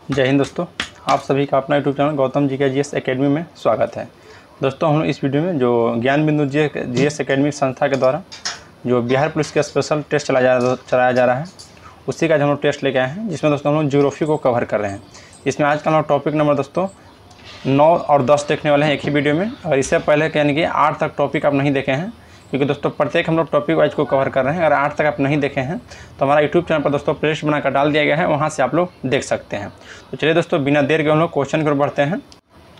जय हिंद दोस्तों, आप सभी का अपना यूट्यूब चैनल गौतम जी के जीएस एकेडमी में स्वागत है। दोस्तों हम इस वीडियो में जो ज्ञान बिंदु जीएस एकेडमी संस्था के द्वारा जो बिहार पुलिस का स्पेशल टेस्ट चलाया जा रहा है, उसी का हम लोग टेस्ट लेके आए हैं, जिसमें दोस्तों हम लोग ज्योग्राफी को कवर कर रहे हैं। इसमें आज का हम लोग टॉपिक नंबर दोस्तों 9 और 10 देखने वाले हैं एक ही वीडियो में। और इससे पहले यानी कि 8 तक टॉपिक आप नहीं देखे हैं, क्योंकि दोस्तों प्रत्येक हम लोग टॉपिक वाइज को कवर कर रहे हैं। अगर 8 तक आप नहीं देखे हैं तो हमारा यूट्यूब चैनल पर दोस्तों प्लेलिस्ट बनाकर डाल दिया गया है, वहां से आप लोग देख सकते हैं। तो चलिए दोस्तों बिना देर के हम लोग क्वेश्चन की ओर बढ़ते हैं।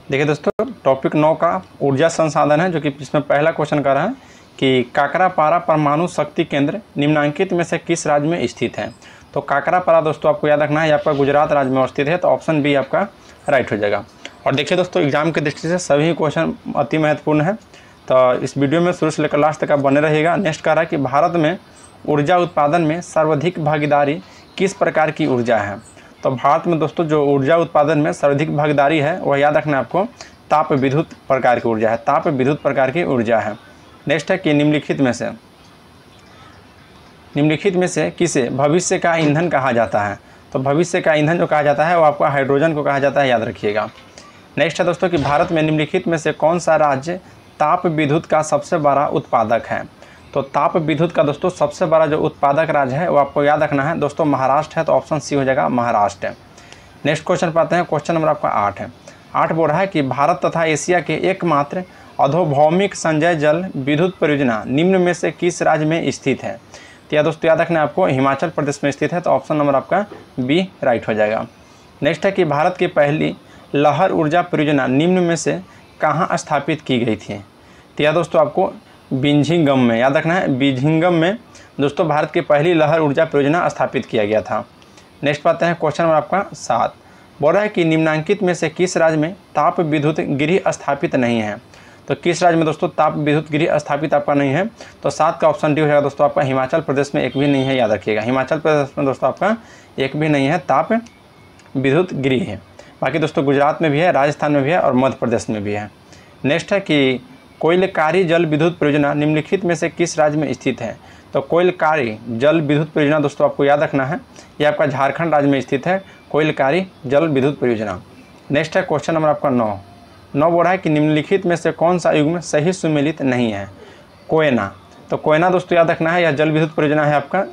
देखिए दोस्तों, टॉपिक 9 का ऊर्जा संसाधन है, जो कि इसमें पहला क्वेश्चन कर रहा है कि काकरापारा परमाणु शक्ति केंद्र निम्नलिखित में से किस राज्य में स्थित है। तो काकरापारा दोस्तों आपको याद रखना है, आपका गुजरात राज्य में स्थित है, तो ऑप्शन बी आपका राइट हो जाएगा। और देखिए दोस्तों, एग्जाम की दृष्टि से सभी क्वेश्चन अति महत्वपूर्ण है, तो इस वीडियो में शुरू से लेकर लास्ट तक आप बने रहिएगा। नेक्स्ट कह रहा है कि भारत में ऊर्जा उत्पादन में सर्वाधिक भागीदारी किस प्रकार की ऊर्जा है। तो भारत में दोस्तों जो ऊर्जा उत्पादन में सर्वाधिक भागीदारी है वह याद रखना है आपको ताप विद्युत प्रकार की ऊर्जा है, ताप विद्युत प्रकार की ऊर्जा है। नेक्स्ट है कि निम्नलिखित में से किसे भविष्य का ईंधन कहा जाता है। तो भविष्य का ईंधन जो कहा जाता है वो आपको हाइड्रोजन को कहा जाता है, याद रखिएगा। नेक्स्ट है दोस्तों कि भारत में निम्नलिखित में से कौन सा राज्य ताप विद्युत का सबसे बड़ा उत्पादक है। तो ताप विद्युत का दोस्तों सबसे बड़ा जो उत्पादक राज्य है वो आपको याद रखना है दोस्तों महाराष्ट्र है, तो ऑप्शन सी हो जाएगा महाराष्ट्र है। नेक्स्ट क्वेश्चन पाते हैं, क्वेश्चन नंबर आपका 8 है। 8 बोल रहा है कि भारत तथा एशिया के एकमात्र अधोभौमिक संचय जल विद्युत परियोजना निम्न में से किस राज्य में स्थित है। तो यह दोस्तों याद रखना है आपको हिमाचल प्रदेश में स्थित है, तो ऑप्शन नंबर आपका बी राइट हो जाएगा। नेक्स्ट है कि भारत की पहली लहर ऊर्जा परियोजना निम्न में से कहाँ स्थापित की गई थी। तो यह दोस्तों आपको बिझिंगम में याद रखना है, बिझिंगम में दोस्तों भारत की पहली लहर ऊर्जा परियोजना स्थापित किया गया था। नेक्स्ट पाते हैं क्वेश्चन नंबर आपका 7। बोल रहा है कि निम्नलिखित में से किस राज्य में ताप विद्युत गृह स्थापित नहीं है। तो किस राज्य में दोस्तों ताप विद्युत गृह स्थापित आपका नहीं है, तो 7 का ऑप्शन डी हो जाएगा दोस्तों आपका हिमाचल प्रदेश में एक भी नहीं है, याद रखिएगा। हिमाचल प्रदेश में दोस्तों आपका एक भी नहीं है ताप विद्युत गृह है। बाकी दोस्तों गुजरात में भी है, राजस्थान में भी है और मध्य प्रदेश में भी है। नेक्स्ट है कि कोयलकारी जल विद्युत परियोजना निम्नलिखित में से किस राज्य में स्थित है। तो कोयलकारी जल विद्युत परियोजना दोस्तों आपको याद रखना है, ये आपका झारखंड राज्य में स्थित है, कोयलकारी जल विद्युत परियोजना। नेक्स्ट है क्वेश्चन नंबर आपका 9 बोल रहा है कि निम्नलिखित में से कौन सा युग्म सही सुमेलित नहीं है। कोयना, तो कोयना दोस्तों याद रखना है, यह जल विद्युत परियोजना है आपका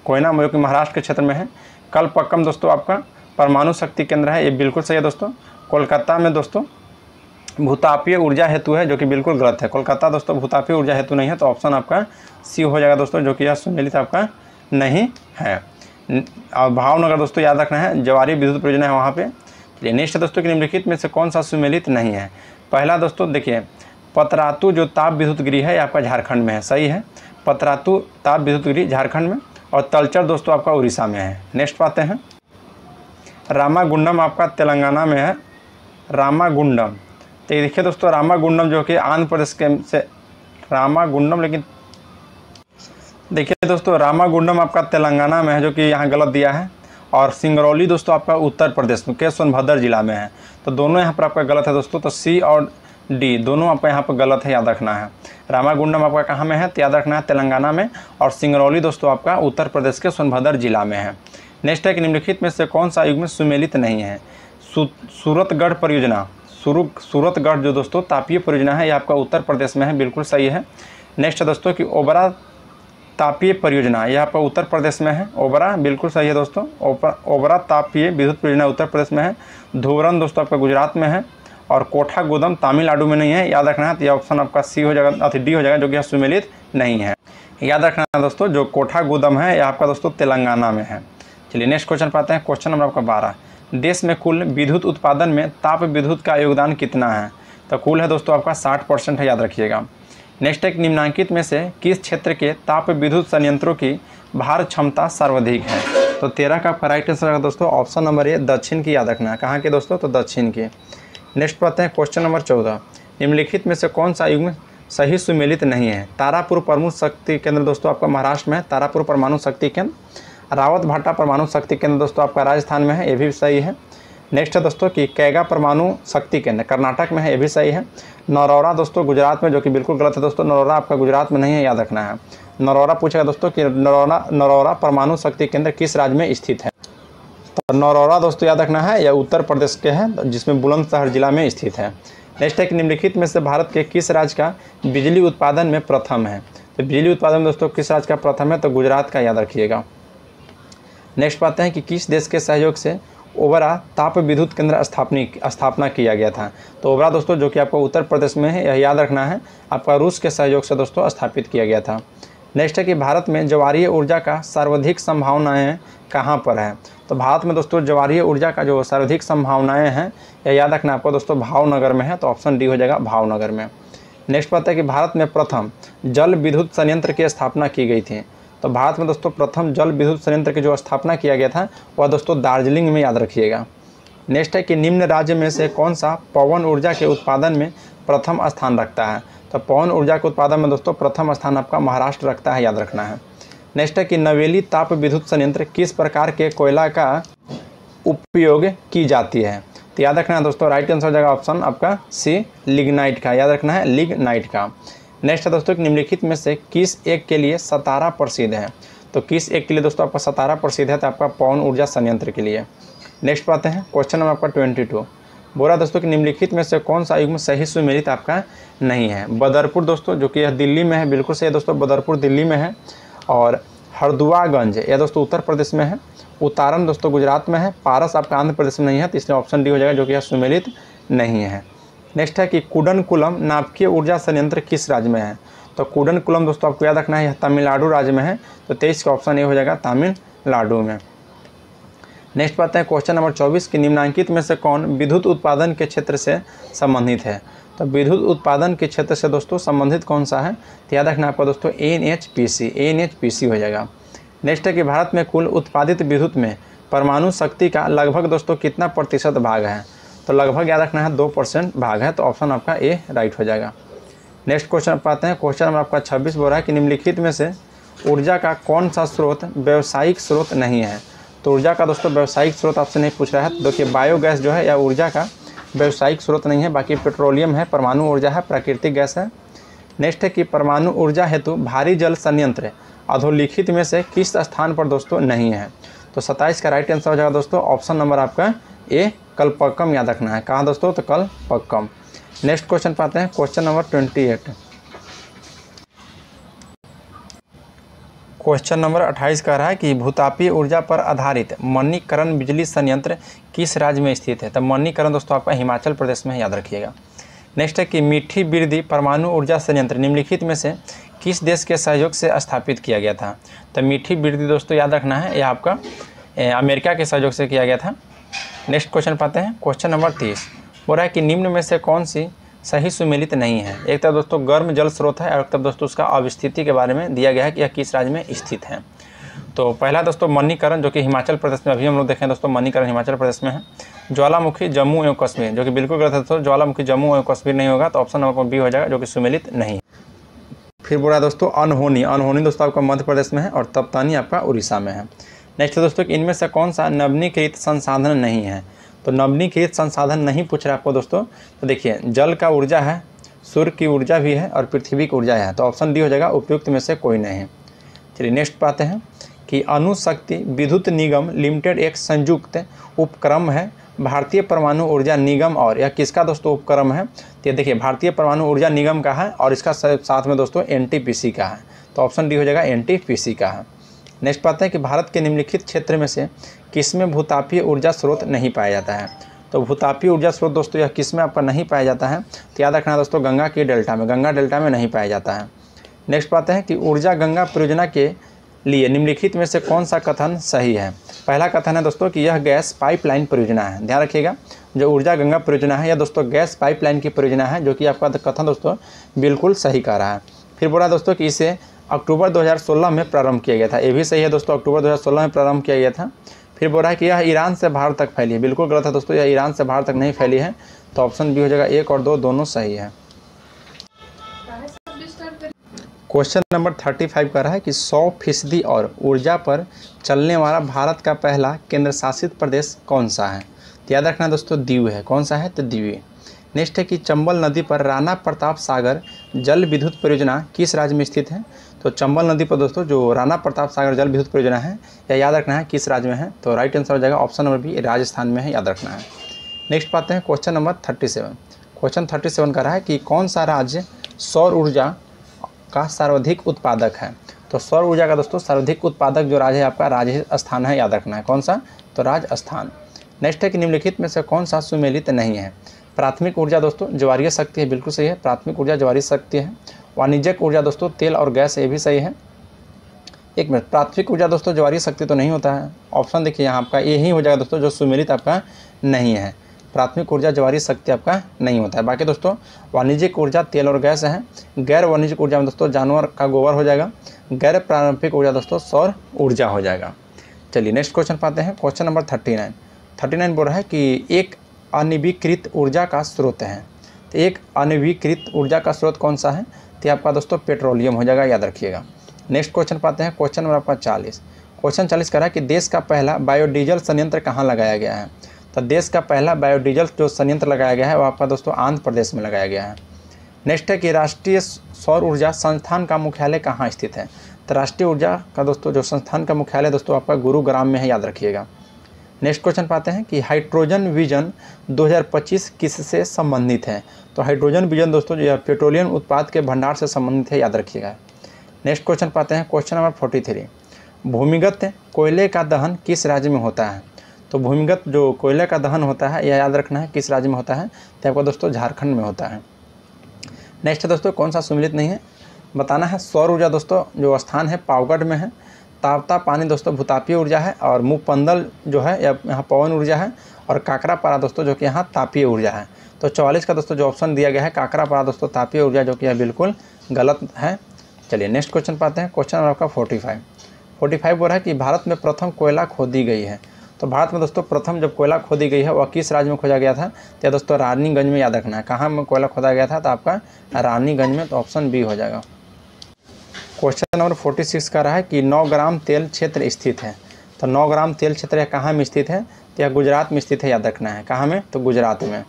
कोयना, जो कि महाराष्ट्र के क्षेत्र में है। कलपक्कम दोस्तों आपका परमाणु शक्ति केंद्र है, ये बिल्कुल सही है दोस्तों। कोलकाता में दोस्तों भूतापीय ऊर्जा हेतु है, जो कि बिल्कुल गलत है। कोलकाता दोस्तों भूतापीय ऊर्जा हेतु नहीं है, तो ऑप्शन आपका सी हो जाएगा दोस्तों, जो कि यह सुमेलित आपका नहीं है। और भावनगर दोस्तों याद रखना है, जवारी विद्युत परियोजना है वहाँ पे। चलिए नेक्स्ट है दोस्तों कि निम्नलिखित में से कौन सा सुमेलित नहीं है। पहला दोस्तों देखिए, पतरातू जो ताप विद्युत गृह है आपका झारखंड में है, सही है, पतरातू ताप विद्युत गृह झारखंड में। और तलचर दोस्तों आपका उड़ीसा में है। नेक्स्ट पाते हैं, रामागुंडम आपका तेलंगाना में है, रामागुंडम। तो ये देखिए दोस्तों रामागुंडम जो कि आंध्र प्रदेश के से रामागुंडम, लेकिन देखिए दोस्तों रामागुंडम आपका तेलंगाना में है, जो कि यहाँ गलत दिया है। और सिंगरौली दोस्तों आपका उत्तर प्रदेश में के सोनभद्र जिला में है, तो दोनों यहाँ पर आपका गलत है दोस्तों। तो सी और डी दोनों आपका यहाँ पर गलत है, याद रखना है। रामागुंडम आपका कहाँ में है, तो याद रखना है तेलंगाना में। और सिंगरौली दोस्तों आपका उत्तर प्रदेश के सोनभद्र जिला में है। नेक्स्ट है कि निम्नलिखित में से कौन सा युग्म सुमेलित नहीं है। सूरतगढ़ परियोजना, सूरतगढ़ जो दोस्तों तापीय परियोजना है, ये आपका उत्तर प्रदेश में है, बिल्कुल सही है। नेक्स्ट है दोस्तों कि ओबरा तापीय परियोजना, यह आपका उत्तर प्रदेश में है, ओबरा बिल्कुल सही है दोस्तों। ओबरा तापीय विद्युत परियोजना उत्तर प्रदेश में है। धुवरन दोस्तों आपका गुजरात में है। और कोठा गोदम तमिलनाडु में नहीं है, याद रखना है। तो यह ऑप्शन आपका सी हो जाएगा, डी हो जाएगा, जो कि सुमेलित नहीं है। याद रखना है दोस्तों, जो कोठा गोदम है यह आपका दोस्तों तेलंगाना में है। चलिए नेक्स्ट क्वेश्चन पाते हैं, क्वेश्चन नंबर आपका 12। देश में कुल विद्युत उत्पादन में ताप विद्युत का योगदान कितना है। तो कुल है दोस्तों आपका 60% है, याद रखिएगा। नेक्स्ट एक निम्नलिखित में से किस क्षेत्र के ताप विद्युत संयंत्रों की भार क्षमता सर्वाधिक है। तो 13 का आपका राइट आंसर है दोस्तों ऑप्शन नंबर ए दक्षिण की, याद रखना है। कहाँ के दोस्तों, तो दक्षिण के। नेक्स्ट पाते हैं क्वेश्चन नंबर 14। निम्नलिखित में से कौन सा युग्म सही सुमेलित नहीं है। तारापुर परमाणु शक्ति केंद्र दोस्तों आपका महाराष्ट्र में है, तारापुर परमाणु शक्ति केंद्र। रावत भाटा परमाणु शक्ति केंद्र दोस्तों आपका राजस्थान में है, ये भी सही है। नेक्स्ट है दोस्तों कि कैगा परमाणु शक्ति केंद्र कर्नाटक में है, ये भी सही है। नरौरा दोस्तों गुजरात में, जो कि बिल्कुल गलत है दोस्तों, नरौरा आपका गुजरात में नहीं है, याद रखना है। नरौरा पूछेगा दोस्तों कि नरौरा परमाणु शक्ति केंद्र किस राज्य में स्थित है। और नौरौरा दोस्तों याद रखना है, यह उत्तर प्रदेश के है जिसमें बुलंदशहर जिला में स्थित है। नेक्स्ट है कि निम्नलिखित में से भारत के किस राज्य का बिजली उत्पादन में प्रथम है। तो बिजली उत्पादन में दोस्तों किस राज्य का प्रथम है, तो गुजरात का याद रखिएगा। नेक्स्ट पाते हैं कि किस देश के सहयोग से ओबरा ताप विद्युत केंद्र स्थापना किया गया था। तो ओबरा दोस्तों जो कि आपको उत्तर प्रदेश में है, यह याद रखना है, आपका रूस के सहयोग से दोस्तों स्थापित किया गया था। नेक्स्ट है कि भारत में ज्वारीय ऊर्जा का सर्वाधिक संभावनाएं कहाँ पर है। तो भारत में दोस्तों ज्वारीय ऊर्जा का जो सर्वाधिक संभावनाएं हैं, यह याद रखना आपको दोस्तों भावनगर में है। तो ऑप्शन डी हो जाएगा भावनगर में। नेक्स्ट बात है कि भारत में प्रथम जल विद्युत संयंत्र की स्थापना की गई थी। तो भारत में दोस्तों प्रथम जल विद्युत संयंत्र की जो स्थापना किया गया था वह दोस्तों दार्जिलिंग में याद रखिएगा। नेक्स्ट है कि निम्न राज्य में से कौन सा पवन ऊर्जा के उत्पादन में प्रथम स्थान रखता है। तो पवन ऊर्जा के उत्पादन में दोस्तों प्रथम स्थान आपका महाराष्ट्र रखता है, याद रखना है। नेक्स्ट है कि नवेली ताप विद्युत संयंत्र किस प्रकार के कोयला का उपयोग की जाती है। तो याद रखना है दोस्तों, राइट आंसर हो जाएगा ऑप्शन आपका सी, लिग्नाइट का, याद रखना है लिग्नाइट का। नेक्स्ट है दोस्तों कि निम्नलिखित में से किस एक के लिए सतारा प्रसिद्ध है। तो किस एक के लिए दोस्तों आपका सतारा प्रसिद्ध है, तो आपका पवन ऊर्जा संयंत्र के लिए। नेक्स्ट पाते हैं क्वेश्चन नंबर आपका 22। बोल रहा दोस्तों कि निम्नलिखित में से कौन सा युग्म सही सुमेलित आपका नहीं है। बदरपुर दोस्तों जो कि यह दिल्ली में है, बिल्कुल सही दोस्तों, बदरपुर दिल्ली में है। और हरदुआगंज यह दोस्तों उत्तर प्रदेश में है। उतारन दोस्तों गुजरात में है। पारस आपका आंध्र प्रदेश में नहीं है, तो इसलिए ऑप्शन डी हो जाएगा जो कि यह सुमेलित नहीं है। नेक्स्ट है कि कुडनकुलम नाभिकीय ऊर्जा संयंत्र किस राज्य में है। तो कुडनकुलम दोस्तों आपको याद रखना है, यह तमिलनाडु राज्य में है। तो 23 का ऑप्शन ए हो जाएगा तमिलनाडु में। नेक्स्ट बात है क्वेश्चन नंबर 24 कि निम्नांकित में से कौन विद्युत उत्पादन के क्षेत्र से संबंधित है। तो विद्युत उत्पादन के क्षेत्र से दोस्तों संबंधित कौन सा है, तो याद रखना आपका दोस्तों एनएचपीसी हो जाएगा। नेक्स्ट है कि भारत में कुल उत्पादित विद्युत में परमाणु शक्ति का लगभग दोस्तों कितना प्रतिशत भाग है। तो लगभग याद रखना है 2% भाग है। तो ऑप्शन आपका ए राइट हो जाएगा। नेक्स्ट क्वेश्चन पाते हैं, क्वेश्चन नंबर आपका 26 बोल रहा है कि निम्नलिखित में से ऊर्जा का कौन सा स्रोत व्यावसायिक स्रोत नहीं है। तो ऊर्जा का दोस्तों व्यावसायिक स्रोत आपसे नहीं पूछ रहा है। तो देखिए बायोगैस जो है या ऊर्जा का व्यावसायिक स्रोत नहीं है, बाकी पेट्रोलियम है, परमाणु ऊर्जा है, प्राकृतिक गैस है। नेक्स्ट है कि परमाणु ऊर्जा हेतु भारी जल संयंत्र अधोलिखित में से किस स्थान पर दोस्तों नहीं है। तो 27 का राइट आंसर हो जाएगा दोस्तों ऑप्शन नंबर आपका ए कलपक्कम, याद रखना है। कहाँ दोस्तों, तो कलपक्कम। नेक्स्ट क्वेश्चन पाते हैं क्वेश्चन नंबर 28। क्वेश्चन नंबर 28 कह रहा है कि भूतापीय ऊर्जा पर आधारित मणिकरण बिजली संयंत्र किस राज्य में स्थित है। तो मणिकरण दोस्तों आपका हिमाचल प्रदेश में, याद रखिएगा। नेक्स्ट है कि मीठी बिरदी परमाणु ऊर्जा संयंत्र निम्नलिखित में से किस देश के सहयोग से स्थापित किया गया था। तो मीठी बिरदी दोस्तों याद रखना है, यह आपका अमेरिका के सहयोग से किया गया था। नेक्स्ट क्वेश्चन पाते हैं क्वेश्चन नंबर 30। बोल रहा है कि निम्न में से कौन सी सही सुमेलित नहीं है। एक तरफ दोस्तों गर्म जल स्रोत है और एक तरफ दोस्तों उसका अवस्थिति के बारे में दिया गया है कि यह किस राज्य में स्थित है। तो पहला दोस्तों मणिकरण जो कि हिमाचल प्रदेश में, अभी हम लोग देखें दोस्तों मणिकरण हिमाचल प्रदेश में है। ज्वालामुखी जम्मू एवं कश्मीर जो कि बिल्कुल गलत है दोस्तों, ज्वालामुखी जम्मू एवं कश्मीर नहीं होगा। तो ऑप्शन नंबर बी हो जाएगा जो कि सुमेलित नहीं है। फिर बोला दोस्तों अनहोनी दोस्तों आपका मध्य प्रदेश में है और तप्तानी आपका उड़ीसा में है। नेक्स्ट है दोस्तों इनमें से कौन सा नवीनीकृत संसाधन नहीं है। तो नवीनीकृत संसाधन नहीं पूछ रहा आपको दोस्तों। तो देखिए जल का ऊर्जा है, सूर्य की ऊर्जा भी है और पृथ्वी की ऊर्जा है। तो ऑप्शन डी हो जाएगा उपयुक्त में से कोई नहीं है। चलिए नेक्स्ट पाते हैं कि अणुशक्ति विद्युत निगम लिमिटेड एक संयुक्त उपक्रम है भारतीय परमाणु ऊर्जा निगम, और यह किसका दोस्तों उपक्रम है। तो ये देखिए भारतीय परमाणु ऊर्जा निगम का है और इसका साथ में दोस्तों एनटीपीसी का है। तो ऑप्शन डी हो जाएगा एनटीपीसी का है। नेक्स्ट पाते हैं कि भारत के निम्नलिखित क्षेत्र में से किसमें भूतापीय ऊर्जा स्रोत नहीं पाया जाता है। तो भूतापीय ऊर्जा स्रोत दोस्तों यह किसमें आपका नहीं पाया जाता है। तो याद रखना दोस्तों गंगा के डेल्टा में, गंगा डेल्टा में नहीं पाया जाता है। नेक्स्ट पाते हैं कि ऊर्जा गंगा परियोजना के लिए निम्नलिखित में से कौन सा कथन सही है। पहला कथन है दोस्तों कि यह गैस पाइपलाइन परियोजना है। ध्यान रखिएगा जो ऊर्जा गंगा परियोजना है यह दोस्तों गैस पाइपलाइन की परियोजना है, जो कि आपका कथन दोस्तों बिल्कुल सही कह रहा है। फिर बोला दोस्तों कि इसे अक्टूबर 2016 में प्रारंभ किया गया था। ये भी सही है दोस्तों, अक्टूबर 2016 में प्रारंभ किया गया था। फिर बोल रहा है कि यह ईरान से भारत तक फैली है। बिल्कुल गलत है दोस्तों, यह ईरान से भारत तक नहीं फैली है। तो ऑप्शन बी हो जाएगा 1 और 2 दोनों सही है। क्वेश्चन नंबर 35 कर रहा है कि 100% और ऊर्जा पर चलने वाला भारत का पहला केंद्र शासित प्रदेश कौन सा है। तो याद रखना दोस्तों दीव है। कौन सा है, तो दीव। नेक्स्ट है कि चंबल नदी पर राणा प्रताप सागर जल विद्युत परियोजना किस राज्य में स्थित है। तो चंबल नदी पर दोस्तों जो राणा प्रताप सागर जल विद्युत परियोजना है, यह याद रखना है किस राज्य में है। तो राइट आंसर हो जाएगा ऑप्शन नंबर बी, राजस्थान में है, याद रखना है। नेक्स्ट पाते हैं क्वेश्चन नंबर 37। क्वेश्चन 37 का रहा है कि कौन सा राज्य सौर ऊर्जा का सर्वाधिक उत्पादक है। तो सौर ऊर्जा का दोस्तों सर्वाधिक उत्पादक जो राज्य है आपका राजस्थान है, याद रखना है। कौन सा? तो राजस्थान। नेक्स्ट है कि निम्नलिखित में से कौन सा सुमेलित नहीं है। प्राथमिक ऊर्जा दोस्तों ज्वारीय शक्ति है, बिल्कुल सही है, प्राथमिक ऊर्जा ज्वारीय शक्ति है। वाणिज्यिक ऊर्जा दोस्तों तेल और गैस, ये भी सही है। एक मिनट, प्राथमिक ऊर्जा दोस्तों ज्वारीय शक्ति तो नहीं होता है। ऑप्शन देखिए यहाँ आपका यही हो जाएगा दोस्तों जो सुमेलित आपका नहीं है। प्राथमिक ऊर्जा ज्वारीय शक्ति आपका नहीं होता है। बाकी दोस्तों वाणिज्यिक ऊर्जा तेल और गैस है। गैर वाणिज्यिक ऊर्जा में दोस्तों जानवर का गोबर हो जाएगा। गैर पारंपरिक ऊर्जा दोस्तों सौर ऊर्जा हो जाएगा। चलिए नेक्स्ट क्वेश्चन पाते हैं। क्वेश्चन नंबर 39 बोल रहा है कि एक अनवीकृत ऊर्जा का स्रोत है। तो एक अनवीकृत ऊर्जा का स्रोत कौन सा है? तो आपका दोस्तों पेट्रोलियम हो जाएगा, याद रखिएगा। नेक्स्ट क्वेश्चन पाते हैं। क्वेश्चन नंबर आपका 40। क्वेश्चन 40 कह रहा है कि देश का पहला बायोडीजल संयंत्र कहाँ लगाया गया है। तो देश का पहला बायोडीजल जो संयंत्र लगाया गया है वो आपका दोस्तों आंध्र प्रदेश में लगाया गया है। नेक्स्ट है कि राष्ट्रीय सौर ऊर्जा संस्थान का मुख्यालय कहाँ स्थित है। तो राष्ट्रीय ऊर्जा का दोस्तों जो संस्थान का मुख्यालय दोस्तों आपका गुरुग्राम में है, याद रखिएगा। नेक्स्ट क्वेश्चन पाते हैं कि हाइड्रोजन विजन 2025 किससे संबंधित है। तो हाइड्रोजन विजन दोस्तों जो पेट्रोलियम उत्पाद के भंडार से संबंधित है, याद रखिएगा। नेक्स्ट क्वेश्चन पाते हैं। Question number 43। भूमिगत कोयले का दहन किस राज्य में होता है। तो भूमिगत जो कोयले का दहन होता है यह याद रखना है किस राज्य में होता है। तो आपको दोस्तों झारखंड में होता है। नेक्स्ट है दोस्तों कौन सा सुमेलित नहीं है, बताना है। सौर ऊर्जा दोस्तों जो स्थान है पावगढ़ में है। तावता पानी दोस्तों भूतापीय ऊर्जा है। और मुपंदल जो है यहाँ पवन ऊर्जा है। और काकरापारा दोस्तों जो कि यहाँ तापीय ऊर्जा है। तो 44 का दोस्तों जो ऑप्शन दिया गया है काकरापारा दोस्तों तापीय ऊर्जा, जो कि यह बिल्कुल गलत है। चलिए नेक्स्ट क्वेश्चन पाते हैं। क्वेश्चन नंबर आपका 45 बोल रहा है कि भारत में प्रथम कोयला खोदी गई है। तो भारत में दोस्तों प्रथम जब कोयला खोदी गई है वह किस राज्य में खोजा गया था। तो दोस्तों रानीगंज में, याद रखना है। कहाँ में कोयला खोदा गया था? तो आपका रानीगंज में। तो ऑप्शन बी हो जाएगा। क्वेश्चन नंबर 46 का रहा है कि 9 ग्राम तेल क्षेत्र स्थित है। तो 9 ग्राम तेल क्षेत्र यह कहाँ में स्थित है। तो यह गुजरात में स्थित है, याद रखना है। कहाँ में? तो गुजरात में।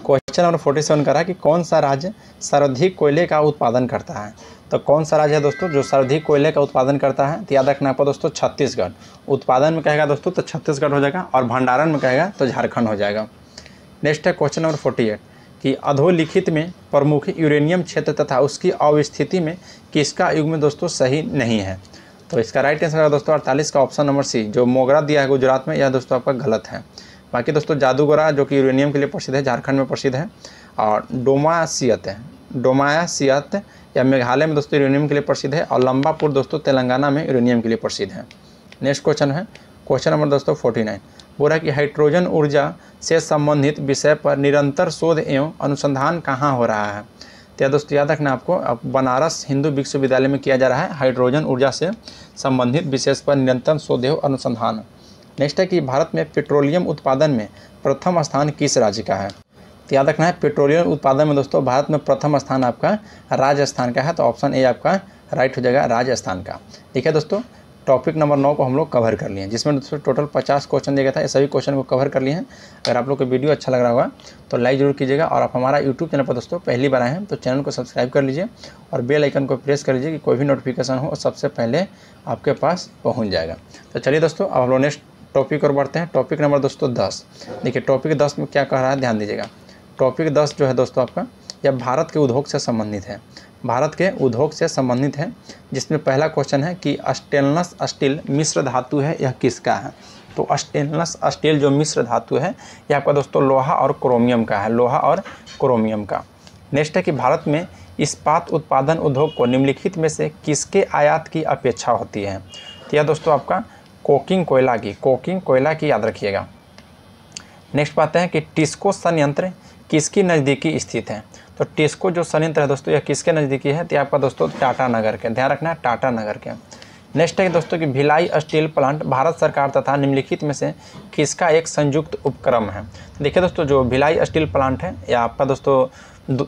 क्वेश्चन नंबर 47 का रहा है कि कौन सा राज्य सर्वाधिक कोयले का उत्पादन करता है। तो कौन सा राज्य है दोस्तों जो सर्वाधिक कोयले का उत्पादन करता है। तो याद रखना आपको दोस्तों छत्तीसगढ़। उत्पादन में कहेगा दोस्तों तो छत्तीसगढ़ हो जाएगा। और भंडारण में कहेगा तो झारखंड हो जाएगा। नेक्स्ट है क्वेश्चन नंबर 48 कि अधोलिखित में प्रमुख यूरेनियम क्षेत्र तथा उसकी अवस्थिति में किसका युग्म दोस्तों सही नहीं है। तो इसका राइट आंसर है दोस्तों 48 का ऑप्शन नंबर सी, जो मोगरा दिया है गुजरात में, यह दोस्तों आपका गलत है। बाकी दोस्तों जादूगोरा जो कि यूरेनियम के लिए प्रसिद्ध है, झारखंड में प्रसिद्ध है। और डोमायासियत या मेघालय में दोस्तों यूरेनियम के लिए प्रसिद्ध है। और लंबापुर दोस्तों तेलंगाना में यूरेनियम के लिए प्रसिद्ध है। नेक्स्ट क्वेश्चन है क्वेश्चन नंबर दोस्तों 49 बोल रहा है कि हाइड्रोजन ऊर्जा से संबंधित विषय पर निरंतर शोध एवं अनुसंधान कहाँ हो रहा है। तो दोस्तों याद रखना आपको, अब बनारस हिंदू विश्वविद्यालय में किया जा रहा है हाइड्रोजन ऊर्जा से संबंधित विषय पर निरंतर शोध एवं अनुसंधान। नेक्स्ट है कि भारत में पेट्रोलियम उत्पादन में प्रथम स्थान किस राज्य का है। तो याद रखना है पेट्रोलियम उत्पादन में दोस्तों भारत में प्रथम स्थान आपका राजस्थान का है। तो ऑप्शन ए आपका राइट हो जाएगा, राजस्थान का। ठीक है दोस्तों, टॉपिक नंबर 9 को हम लोग कवर कर लिए हैं, जिसमें दोस्तों टोटल 50 क्वेश्चन दिया गया था। ये सभी क्वेश्चन को कवर कर लिए हैं। अगर आप लोग को वीडियो अच्छा लग रहा होगा तो लाइक जरूर कीजिएगा। और आप हमारा यूट्यूब चैनल पर दोस्तों पहली बार आए हैं तो चैनल को सब्सक्राइब कर लीजिए और बेल आइकन को प्रेस कर लीजिए कि कोई भी नोटिफिकेशन हो सबसे पहले आपके पास पहुँच जाएगा। तो चलिए दोस्तों अब हम लोग नेक्स्ट टॉपिक और बढ़ते हैं। टॉपिक नंबर दोस्तों 10। देखिए टॉपिक 10 में क्या कह रहा है, ध्यान दीजिएगा। टॉपिक 10 जो है दोस्तों आपका यह भारत के उद्योग से संबंधित है। भारत के उद्योग से संबंधित है, जिसमें पहला क्वेश्चन है कि स्टेनलेस स्टील मिश्र धातु है, यह किसका है। तो स्टेनलेस स्टील जो मिश्र धातु है यह आपका दोस्तों लोहा और क्रोमियम का है, लोहा और क्रोमियम का। नेक्स्ट है कि भारत में इस्पात उत्पादन उद्योग को निम्नलिखित में से किसके आयात की अपेक्षा होती है। तो यह दोस्तों आपका कोकिंग कोयला की याद रखिएगा। नेक्स्ट बात है कि टिस्को संयंत्र किसकी नज़दीकी स्थित है। तो टिस्को जो संयंत्र है दोस्तों यह किसके नज़दीकी है। तो आपका दोस्तों टाटा नगर के, ध्यान रखना है टाटा नगर के। नेक्स्ट है दोस्तों कि भिलाई स्टील प्लांट भारत सरकार तथा निम्नलिखित में से किसका एक संयुक्त उपक्रम है। तो देखिए दोस्तों जो भिलाई स्टील प्लांट है यह आपका दोस्तों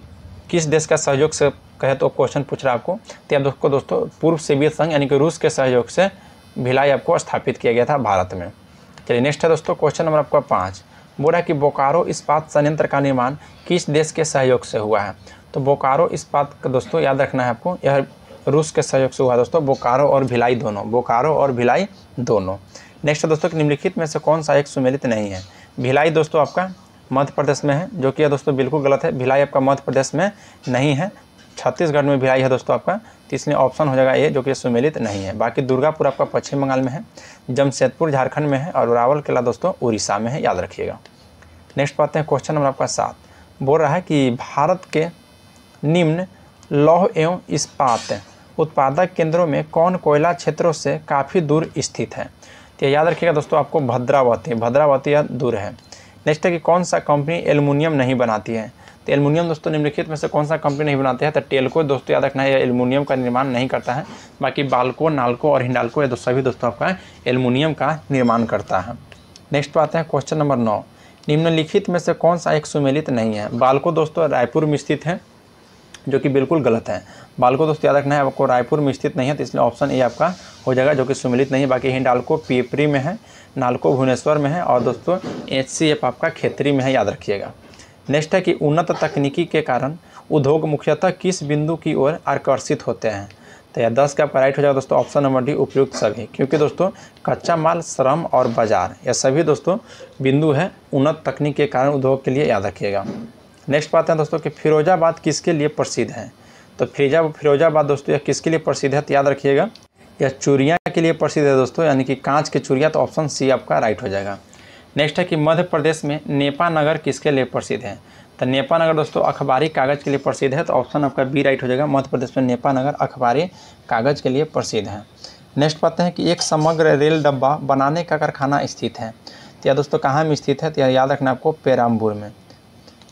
किस देश का सहयोग से कहे तो क्वेश्चन पूछ रहा है आपको। तो आपको दोस्तों पूर्व सोवियत संघ यानी कि रूस के सहयोग से भिलाई आपको स्थापित किया गया था भारत में। चलिए नेक्स्ट है दोस्तों क्वेश्चन नंबर आपका 5 बोला कि बोकारो इस्पात संयंत्र का निर्माण किस देश के सहयोग से हुआ है। तो बोकारो इस्पात का दोस्तों याद रखना है आपको, यह रूस के सहयोग से हुआ दोस्तों, बोकारो और भिलाई दोनों, बोकारो और भिलाई दोनों। नेक्स्ट है दोस्तों कि निम्नलिखित में से कौन सा एक सुमेलित नहीं है। भिलाई दोस्तों आपका मध्य प्रदेश में है, जो कि दोस्तों बिल्कुल गलत है। भिलाई आपका मध्य प्रदेश में नहीं है, छत्तीसगढ़ में भिलाई है दोस्तों आपका, तो इसलिए ऑप्शन हो जाएगा ए, जो कि सुमेलित नहीं है। बाकी दुर्गापुर आपका पश्चिम बंगाल में है, जमशेदपुर झारखंड में है और रावलकेला दोस्तों उड़ीसा में है, याद रखिएगा। नेक्स्ट पाते हैं क्वेश्चन नंबर आपका 7, बोल रहा है कि भारत के निम्न लौह एवं इस्पात उत्पादक केंद्रों में कौन कोयला क्षेत्रों से काफ़ी दूर स्थित है। तो याद रखिएगा दोस्तों आपको भद्रावती या दूर है। नेक्स्ट है कि कौन सा कंपनी एल्युमिनियम नहीं बनाती है। तो एल्युमिनियम दोस्तों निम्नलिखित में से कौन सा कंपनी नहीं बनाते हैं। तो टेल्को दोस्तों याद रखना है, एल्युमिनियम का निर्माण नहीं करता है। बाकी बाल्को, नाल्को और हिंडाल्को ये सभी दोस्तों आपका एल्युमिनियम का निर्माण करता है। नेक्स्ट आते हैं क्वेश्चन नंबर 9, निम्नलिखित में से कौन सा एक सुमेलित नहीं है। बाल्को दोस्तों रायपुर में स्थित है, जो कि बिल्कुल गलत है। बाल्को दोस्तों याद रखना है आपको रायपुर में स्थित नहीं है, तो इसलिए ऑप्शन ए आपका हो जाएगा, जो कि सुमेलित नहीं है। बाकी हिंडाल्को पिपरी में है, नाल्को भुवनेश्वर में है और दोस्तों HCF आपका खेतरी में है, याद रखिएगा। नेक्स्ट है कि उन्नत तकनीकी के कारण उद्योग मुख्यतः किस बिंदु की ओर आकर्षित होते हैं। तो यह 10 का आपका राइट हो जाएगा दोस्तों, ऑप्शन नंबर डी उपयुक्त सभी, क्योंकि दोस्तों कच्चा माल, श्रम और बाजार यह सभी दोस्तों बिंदु है उन्नत तकनीक के कारण उद्योग के लिए, याद रखिएगा। नेक्स्ट बात है दोस्तों कि फिरोजाबाद किसके लिए प्रसिद्ध है। तो फिरोजाबाद दोस्तों यह किसके लिए प्रसिद्ध है, तो याद रखिएगा यह चूड़ियाँ के लिए प्रसिद्ध है दोस्तों, यानी कि कांच की चूड़ियाँ, तो ऑप्शन सी आपका राइट हो जाएगा। नेक्स्ट है कि मध्य प्रदेश में नेपा नगर किसके लिए प्रसिद्ध है। तो नेपा नगर दोस्तों अखबारी कागज़ के लिए प्रसिद्ध है, तो ऑप्शन आपका बी राइट हो जाएगा। मध्य प्रदेश में नेपा नगर अखबारी कागज़ के लिए प्रसिद्ध है। नेक्स्ट पाते हैं कि एक समग्र रेल डब्बा बनाने का कारखाना स्थित है। तो यह दोस्तों कहाँ में स्थित है, तो याद रखना आपको पेराम्बूर में।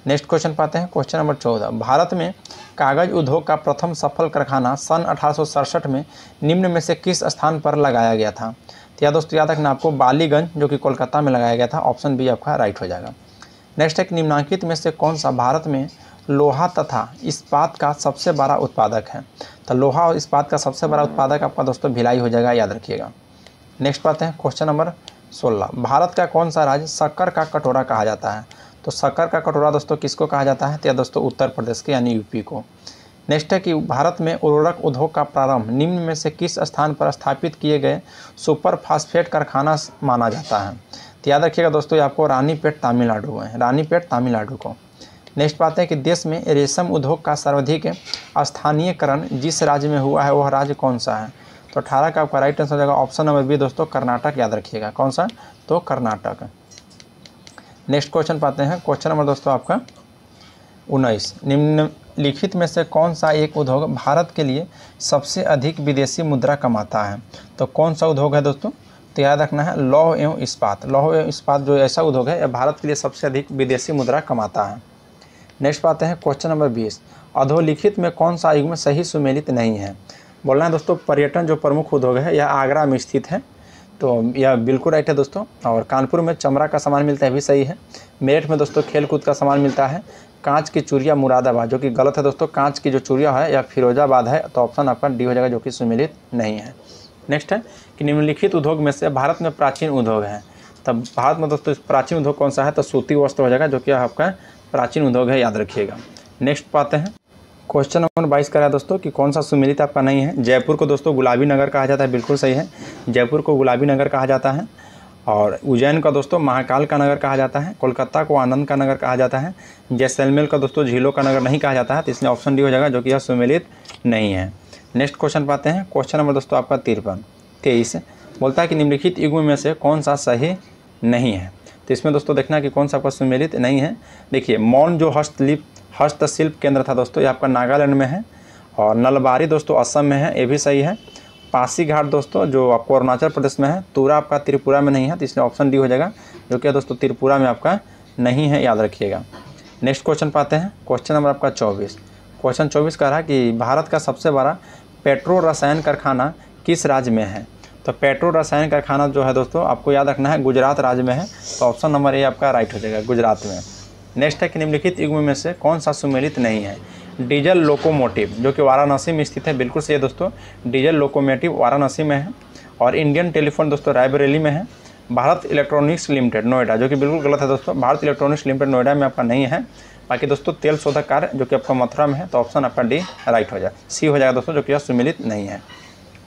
नेक्स्ट क्वेश्चन पाते हैं क्वेश्चन नंबर 14, भारत में कागज़ उद्योग का प्रथम सफल कारखाना सन 1867 में निम्न में से किस स्थान पर लगाया गया था। तो यह दोस्तों याद रखना आपको बालीगंज, जो कि कोलकाता में लगाया गया था, ऑप्शन बी आपका राइट हो जाएगा। नेक्स्ट है कि निम्नलिखित में से कौन सा भारत में लोहा तथा इस्पात का सबसे बड़ा उत्पादक है। तो लोहा और इस्पात का सबसे बड़ा उत्पादक आपका दोस्तों भिलाई हो जाएगा, याद रखिएगा। नेक्स्ट पाते हैं क्वेश्चन नंबर 16, भारत का कौन सा राज्य शक्कर का कटोरा कहा जाता है। तो शक्कर का कटोरा दोस्तों किसको कहा जाता है, तो यह दोस्तों उत्तर प्रदेश के यानी यूपी को। नेक्स्ट है कि भारत में उर्वरक उद्योग का प्रारंभ निम्न में से किस स्थान पर स्थापित किए गए सुपर फास्फेट कारखाना माना जाता है। तो याद रखिएगा दोस्तों ये आपको रानीपेट तमिलनाडु है, रानीपेट तमिलनाडु को। नेक्स्ट बात है कि देश में रेशम उद्योग का सर्वाधिक स्थानीयकरण जिस राज्य में हुआ है वह राज्य कौन सा है। तो 18 का आपका राइट आंसर हो जाएगा ऑप्शन नंबर बी दोस्तों कर्नाटक, याद रखिएगा। कौन सा, तो कर्नाटक। नेक्स्ट क्वेश्चन पाते हैं क्वेश्चन नंबर दोस्तों आपका 19, निम्नलिखित में से कौन सा एक उद्योग भारत के लिए सबसे अधिक विदेशी मुद्रा कमाता है। तो कौन सा उद्योग है दोस्तों, तो याद रखना है लौह एवं इस्पात। लौह एवं इस्पात जो ऐसा उद्योग है यह भारत के लिए सबसे अधिक विदेशी मुद्रा कमाता है। नेक्स्ट पाते हैं क्वेश्चन नंबर 20, अधोलिखित में कौन सा युग्म सही सुमेलित नहीं है। बोलना है दोस्तों पर्यटन जो प्रमुख उद्योग है यह आगरा में स्थित है, तो यह बिल्कुल राइट है दोस्तों। और कानपुर में चमड़ा का सामान मिलता है, भी सही है। मेरठ में दोस्तों खेल कूद का सामान मिलता है। कांच की चूड़ियाँ मुरादाबाद, जो कि गलत है दोस्तों। कांच की जो चूड़ियाँ है यह फिरोजाबाद है, तो ऑप्शन आपका डी हो जाएगा, जो कि सुमेलित नहीं है। नेक्स्ट है कि निम्नलिखित उद्योग में से भारत में प्राचीन उद्योग है। तब भारत में दोस्तों प्राचीन उद्योग कौन सा है, तो सूती वस्त्र हो जाएगा, जो कि आपका प्राचीन उद्योग है, याद रखिएगा। नेक्स्ट पाते हैं क्वेश्चन नंबर 22 का है दोस्तों कि कौन सा सुमेलित आपका नहीं है। जयपुर को दोस्तों गुलाबी नगर कहा जाता है, बिल्कुल सही है। जयपुर को गुलाबी नगर कहा जाता है। और उज्जैन का दोस्तों महाकाल का नगर कहा जाता है। कोलकाता को आनंद का नगर कहा जाता है। जैसलमेर का दोस्तों झीलों का नगर नहीं कहा जाता है, तो इसलिए ऑप्शन डी हो जाएगा, जो कि यह सुमेलित नहीं है। नेक्स्ट क्वेश्चन पाते हैं क्वेश्चन नंबर दोस्तों आपका 23 बोलता है कि निम्नलिखित युग्म में से कौन सा सही नहीं है। तो इसमें दोस्तों देखना कि कौन सा आपका सुमेलित नहीं है। देखिए मौन जो हस्तशिल्प केंद्र था दोस्तों, ये आपका नागालैंड में है। और नलबारी दोस्तों असम में है, ये भी सही है। पासीघाट दोस्तों जो आपको अरुणाचल प्रदेश में है। तुरा आपका त्रिपुरा में नहीं है, तो इसलिए ऑप्शन डी हो जाएगा, जो कि दोस्तों त्रिपुरा में आपका नहीं है, याद रखिएगा। नेक्स्ट क्वेश्चन पाते हैं क्वेश्चन नंबर आपका 24। क्वेश्चन 24 कह रहा है कि भारत का सबसे बड़ा पेट्रो रसायन कारखाना किस राज्य में है। तो पेट्रो रसायन कारखाना जो है दोस्तों आपको याद रखना है गुजरात राज्य में है, तो ऑप्शन नंबर ए आपका राइट हो जाएगा, गुजरात में। नेक्स्ट है कि निम्नलिखित युग्म में से कौन सा सुमेलित नहीं है। डीजल लोकोमोटिव जो कि वाराणसी में स्थित है, बिल्कुल सही है दोस्तों। डीजल लोकोमोटिव वाराणसी में है। और इंडियन टेलीफोन दोस्तों रायबरेली में है। भारत इलेक्ट्रॉनिक्स लिमिटेड नोएडा, जो कि बिल्कुल गलत है दोस्तों। भारत इलेक्ट्रॉनिक्स लिमिटेड नोएडा में आपका नहीं है। बाकी दोस्तों तेल शोधक कार्य जो कि आपका मथुरा में है, तो ऑप्शन आपका डी राइट हो जाए, सी हो जाएगा दोस्तों, जो कि यह सुमेलित नहीं है।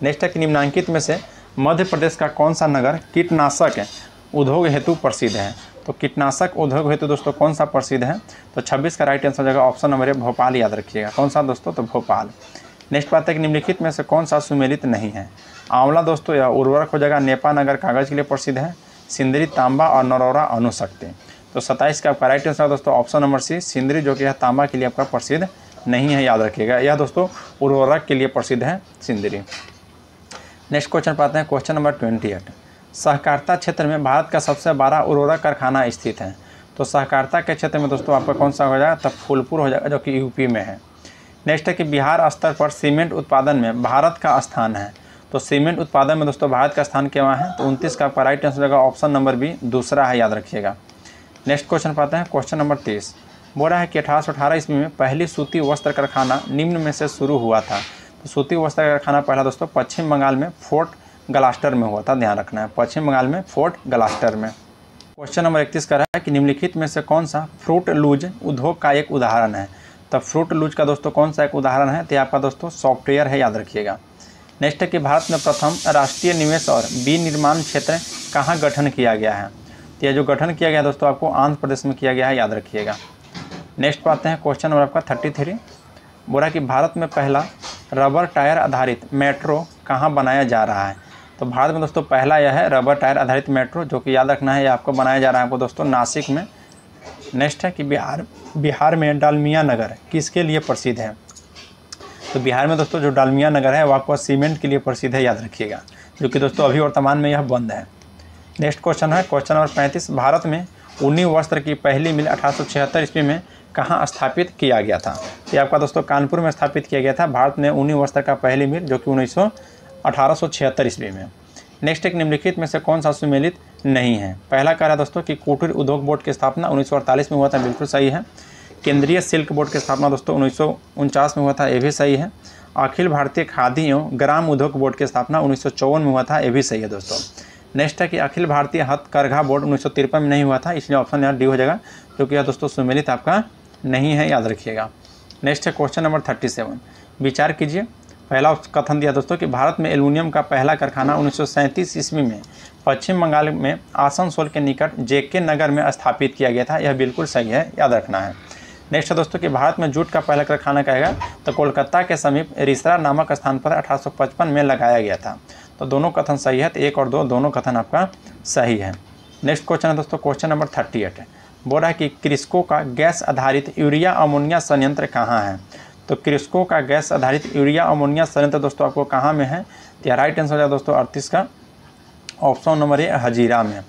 नेक्स्ट है कि निम्नांकित में से मध्य प्रदेश का कौन सा नगर कीटनाशक उद्योग हेतु प्रसिद्ध है। तो कीटनाशक उद्योग हेतु दोस्तों कौन सा प्रसिद्ध है, तो 26 का राइट आंसर हो जाएगा ऑप्शन नंबर ए भोपाल, याद रखिएगा। कौन सा दोस्तों, तो भोपाल। नेक्स्ट बात है कि निम्नलिखित में से कौन सा सुमेलित नहीं है। आंवला दोस्तों यह उर्वरक हो जाएगा, नेपा नगर कागज के लिए प्रसिद्ध है, सिंदरी तांबा और नरौरा अणुशक्ति। तो 27 का आपका राइट आंसर दोस्तों ऑप्शन नंबर सी सिंदरी, जो कि यह तांबा के लिए आपका प्रसिद्ध नहीं है, याद रखिएगा। यह दोस्तों उर्वरक के लिए प्रसिद्ध है सिंदरी। नेक्स्ट क्वेश्चन पाते हैं, क्वेश्चन नंबर 28। सहकारिता क्षेत्र में भारत का सबसे बड़ा उर्वरक कारखाना स्थित है। तो सहकारिता के क्षेत्र में दोस्तों आपका कौन सा हो जाएगा, तब फूलपुर हो जाएगा, जो कि यूपी में है। नेक्स्ट है कि बिहार स्तर पर सीमेंट उत्पादन में भारत का स्थान है। तो सीमेंट उत्पादन में दोस्तों भारत का स्थान क्या है, तो 29 का आपका राइट आंसर हो जाएगा ऑप्शन नंबर बी दूसरा है, याद रखिएगा। नेक्स्ट क्वेश्चन पाते हैं, क्वेश्चन नंबर 30। बोल रहा है कि 1818 ईस्वी में पहली सूती वस्त्र कारखाना निम्न में से शुरू हुआ था। तो सूती वस्त्र कारखाना पहला दोस्तों पश्चिम बंगाल में फोर्ट गलास्टर में हुआ था, ध्यान रखना है, पश्चिम बंगाल में फोर्ट गलास्टर में। क्वेश्चन नंबर 31 का है कि निम्नलिखित में से कौन सा फ्रूट लूज उद्योग का एक उदाहरण है। तो फ्रूट लूज का दोस्तों कौन सा एक उदाहरण है, तो आपका दोस्तों सॉफ्टवेयर है, याद रखिएगा। नेक्स्ट है कि भारत में प्रथम राष्ट्रीय निवेश और विनिर्माण क्षेत्र कहाँ गठन किया गया है। तो यह जो गठन किया गया दोस्तों आपको आंध्र प्रदेश में किया गया है, याद रखिएगा। नेक्स्ट पाते हैं क्वेश्चन नंबर आपका 33। बोला कि भारत में पहला रबर टायर आधारित मेट्रो कहाँ बनाया जा रहा है। तो भारत में दोस्तों पहला यह है रबर टायर आधारित मेट्रो, जो कि याद रखना है, आपको बनाया जा रहा है आपको दोस्तों नासिक में। नेक्स्ट है कि बिहार में डालमिया नगर किसके लिए प्रसिद्ध है। तो बिहार में दोस्तों जो डालमिया नगर है वो आपको सीमेंट के लिए प्रसिद्ध है, याद रखिएगा, जो कि दोस्तों अभी वर्तमान में यह बंद है। नेक्स्ट क्वेश्चन है क्वेश्चन नंबर 35। भारत में ऊनी वस्त्र की पहली मिल 1876 ईस्वी में कहाँ स्थापित किया गया था। ये आपका दोस्तों कानपुर में स्थापित किया गया था भारत में ऊनी वस्त्र का पहली मिल, जो कि 1876 ईस्वी में। नेक्स्ट एक निम्नलिखित में से कौन सा सुमेलित नहीं है। पहला कह रहा है दोस्तों कि कुटीर उद्योग बोर्ड की स्थापना 1948 में हुआ था, बिल्कुल सही है। केंद्रीय सिल्क बोर्ड की स्थापना दोस्तों 1949 में हुआ था, ये भी सही है। अखिल भारतीय खादी एवं ग्राम उद्योग बोर्ड की स्थापना 1954 में हुआ था, ये भी सही है दोस्तों। नेक्स्ट है कि अखिल भारतीय हथकरघा बोर्ड 1953 में नहीं हुआ था, इसलिए ऑप्शन यहाँ डी हो जाएगा, क्योंकि यह दोस्तों सुमेलित आपका नहीं है, याद रखिएगा। नेक्स्ट है क्वेश्चन नंबर 37। विचार कीजिए। पहला कथन दिया दोस्तों कि भारत में एल्युमिनियम का पहला कारखाना 1937 ईस्वी में पश्चिम बंगाल में आसनसोल के निकट जेके नगर में स्थापित किया गया था, यह बिल्कुल सही है, याद रखना है। नेक्स्ट है दोस्तों कि भारत में जूट का पहला कारखाना कहेगा तो कोलकाता के समीप रिसरा नामक स्थान पर 1855 में लगाया गया था। तो दोनों कथन सही है, तो 1 और 2 दोनों कथन आपका सही है। नेक्स्ट क्वेश्चन है दोस्तों क्वेश्चन नंबर 38। बोल रहा है कि क्रिस्को का गैस आधारित यूरिया अमोनिया संयंत्र कहाँ है। तो क्रिस्को का गैस आधारित यूरिया अमोनिया संयंत्र दोस्तों आपको कहाँ में है, तो राइट आंसर हो जाए दोस्तों 38 का ऑप्शन नंबर ए हजीरा में।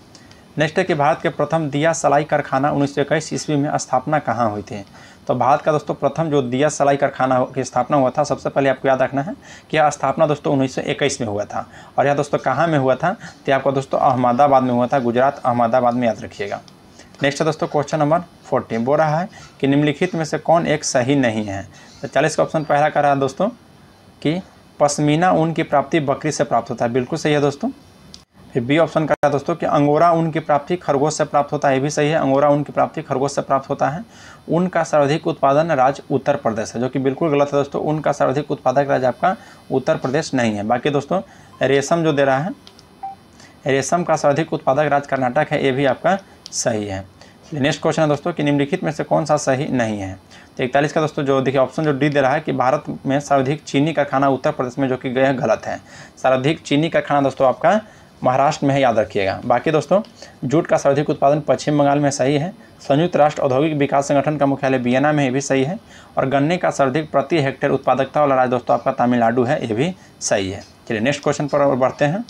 नेक्स्ट है कि भारत के प्रथम दिया सलाई कारखाना 1921 ईस्वी में स्थापना कहाँ हुई थी। तो भारत का दोस्तों प्रथम जो दिया सलाई कारखाना की स्थापना हुआ था, सबसे पहले आपको याद रखना है कि यह स्थापना दोस्तों 1921 में हुआ था। और यह दोस्तों कहाँ में हुआ था, तो आपका दोस्तों अहमदाबाद में हुआ था, गुजरात अहमदाबाद में, याद रखिएगा। नेक्स्ट है दोस्तों क्वेश्चन नंबर 40। बोल रहा है कि निम्नलिखित में से कौन एक सही नहीं है। तो 40 का ऑप्शन पहला कर रहा है दोस्तों कि पश्मीना ऊन की प्राप्ति बकरी से प्राप्त होता है, बिल्कुल सही है दोस्तों। फिर बी ऑप्शन कर रहा है दोस्तों कि अंगोरा ऊन की प्राप्ति खरगोश से प्राप्त होता है, ये भी सही है, अंगोरा ऊन की प्राप्ति खरगोश से प्राप्त होता है। ऊन का सर्वाधिक उत्पादन राज्य उत्तर प्रदेश है, जो कि बिल्कुल गलत है दोस्तों। ऊन का सर्वाधिक उत्पादक राज्य आपका उत्तर प्रदेश नहीं है। बाकी दोस्तों रेशम जो दे रहा है, रेशम का सर्वाधिक उत्पादक राज्य कर्नाटक है, ये भी आपका सही है। नेक्स्ट क्वेश्चन है दोस्तों कि निम्नलिखित में से कौन सा सही नहीं है। तो 41 का दोस्तों जो देखिए ऑप्शन जो डी दे रहा है कि भारत में सर्वाधिक चीनी कारखाना उत्तर प्रदेश में, जो कि यह गलत है। सर्वाधिक चीनी कारखाना दोस्तों आपका महाराष्ट्र में है, याद रखिएगा। बाकी दोस्तों जूट का सर्वाधिक उत्पादन पश्चिम बंगाल में, सही है। संयुक्त राष्ट्र औद्योगिक विकास संगठन का मुख्यालय वियना में, ये भी सही है। और गन्ने का सर्वाधिक प्रति हेक्टेयर उत्पादकता वाला राज्य दोस्तों आपका तमिलनाडु है, ये भी सही है। चलिए नेक्स्ट क्वेश्चन पर बढ़ते हैं।